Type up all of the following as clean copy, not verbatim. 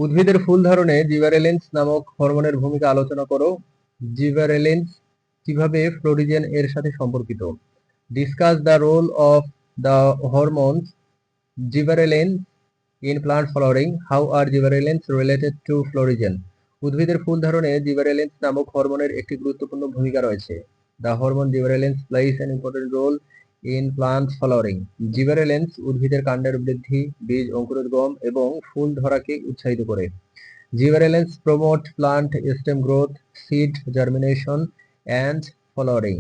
উদ্ভিদের ফুল ধারণে জিবারেলিন্স নামক হরমোনের ভূমিকা আলোচনা করো। জিবারেলিন্স কিভাবে ফ্লোরিজেন এর সাথে সম্পর্কিত? Discuss the role of the hormones gibberellins in plant flowering. How are gibberellins related to florigen? উদ্ভিদের ফুল ধারণে জিবারেলিন্স নামক হরমোনের একটি গুরুত্বপূর্ণ ভূমিকা রয়েছে। The hormone gibberellins plays an important role in plant flowering. Gibberellins উদ্ভিদের কাণ্ডের বৃদ্ধি, বীজ অঙ্কুরোদ্গম এবং ফুল ধরাকে উৎসাহিত করে। Gibberellins promote plant stem growth, seed germination and flowering.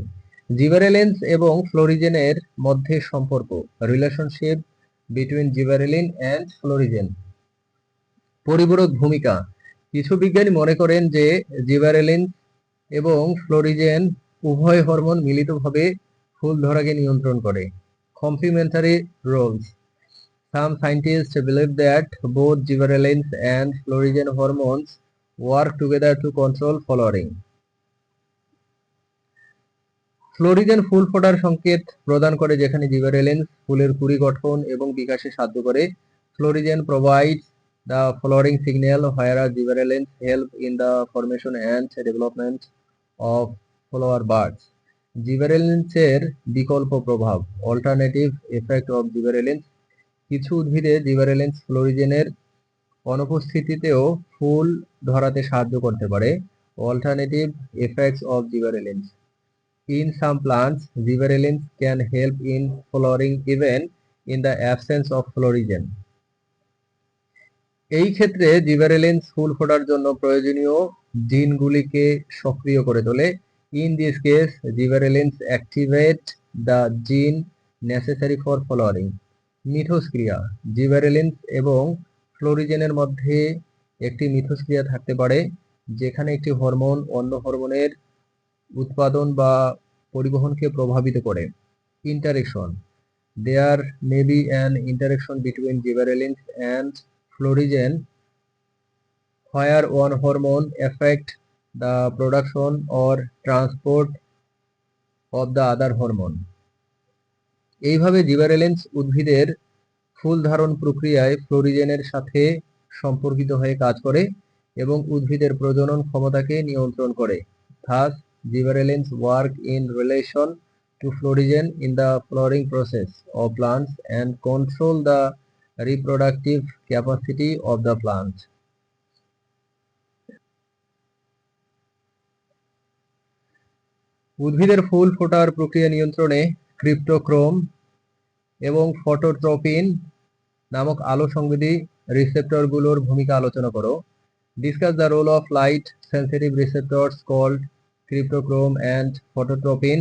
Gibberellins এবং ফ্লোরিজেনের মধ্যে সম্পর্ক, relationship between gibberellin and florigen. পরিপূরক ভূমিকা। কিছু বিজ্ঞানী মনে করেন যে জিবারেলিন এবং ফ্লোরিজেন উভয় হরমোন মিলিতভাবে ফুল ধরাকে নিয়ন্ত্রণ করে। Complementary roles. Some scientists believe that both gibberellins and florigen hormones work together to control flowering. Florigen ফুল ফোটার সংকেত প্রদান করে, যেখানে জিবারেলিন্স ফুলের কুঁড়ি গঠন এবং বিকাশে সাহায্য করে। Florigen provides the flowering signal, whereas gibberellins help in the formation and development of flower buds. জিবারেলিন্সের বিকল্প প্রভাব, অল্টারনেটিভ এফেক্ট অফ জিবারেলিন্স। কিছু উদ্ভিদে জিবারেলিন্স ফ্লোরিজেনের অনুপস্থিতিতেও ফুল ধরাতে সাহায্য করতে পারে। Alternative effects of gibberellins. In some plants, gibberellins can help in flowering even in the absence of florigen. এই ক্ষেত্রে জিবারেলিন্স ফুল ফোটার জন্য প্রয়োজনীয় জিনগুলিকে সক্রিয় করে তোলে। In this case, gibberellins activate the gene necessary for flowering. মিথস্ক্রিয়া। জিবারেলিন্স এবং ফ্লোরিজেনের মধ্যে একটি মিথস্ক্রিয়া থাকতে পারে, যেখানে একটি হরমোন অন্য হরমোনের উৎপাদন বা পরিবহনকে প্রভাবিত করে। Interaction. There may be an interaction between gibberellins and florigen where one hormone affects the production or transport of the other hormone. এইভাবে জিবারেলিন্স উদ্ভিদের ফুল ধারণ প্রক্রিয়ায় ফ্লোরিজেনের সাথে সম্পর্কিত হয়ে কাজ করে এবং উদ্ভিদের প্রজনন ক্ষমতাকে নিয়ন্ত্রণ করে। Thus, gibberellins work in relation to florigen in the flowering process of plants and control the reproductive capacity of the plant. উদ্ভিদের ফুল ফোটার প্রক্রিয়া নিয়ন্ত্রণে ক্রিপ্টোক্রোম এবং ফটোট্রপিন নামক আলো সংবেদী রিসেপ্টরগুলোর ভূমিকা আলোচনা করো। Discuss the role of light sensitive receptors called cryptochrome and phototropin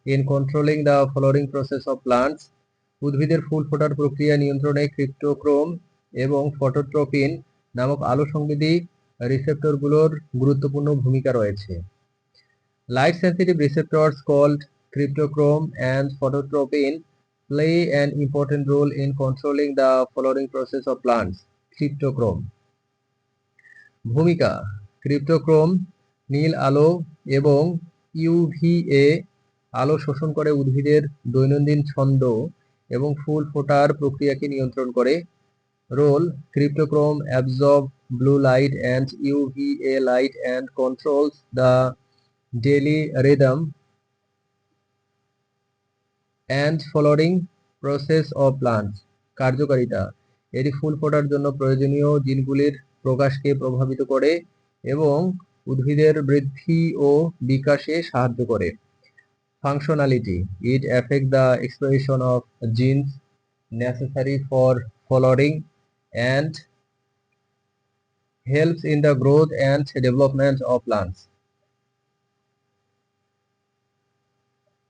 in controlling the flowering process of plants. উদ্ভিদের ফুল ফোটার প্রক্রিয়া নিয়ন্ত্রণে ক্রিপ্টোক্রোম এবং ফটোট্রপিন নামক আলো সংবেদী রিসেপ্টরগুলোর গুরুত্বপূর্ণ ভূমিকা রয়েছে। Light sensitive receptors called cryptochrome and phototropin play an important role in controlling the flowering process of plants. Cryptochrome ভূমিকা। ক্রিপ্টোক্রোম নীল আলো এবং ইউভিএ আলো শোষণ করে উদ্ভিদের দৈনন্দিন ছন্দ এবং ফুল ফোটার প্রক্রিয়াকে নিয়ন্ত্রণ করে। Role. ক্রিপ্টোক্রোম absorb blue light and UVA light and controls the daily rhythm and flowering process of plants. কার্যকারিতা। এটি ফুল ফোটার জন্য প্রয়োজনীয় জিনগুলির প্রকাশকে প্রভাবিত করে এবং উদ্ভিদের বৃদ্ধি ও বিকাশে সাহায্য করে। Functionality. It affects the expression of genes necessary for flowering and helps in the growth and development of plants.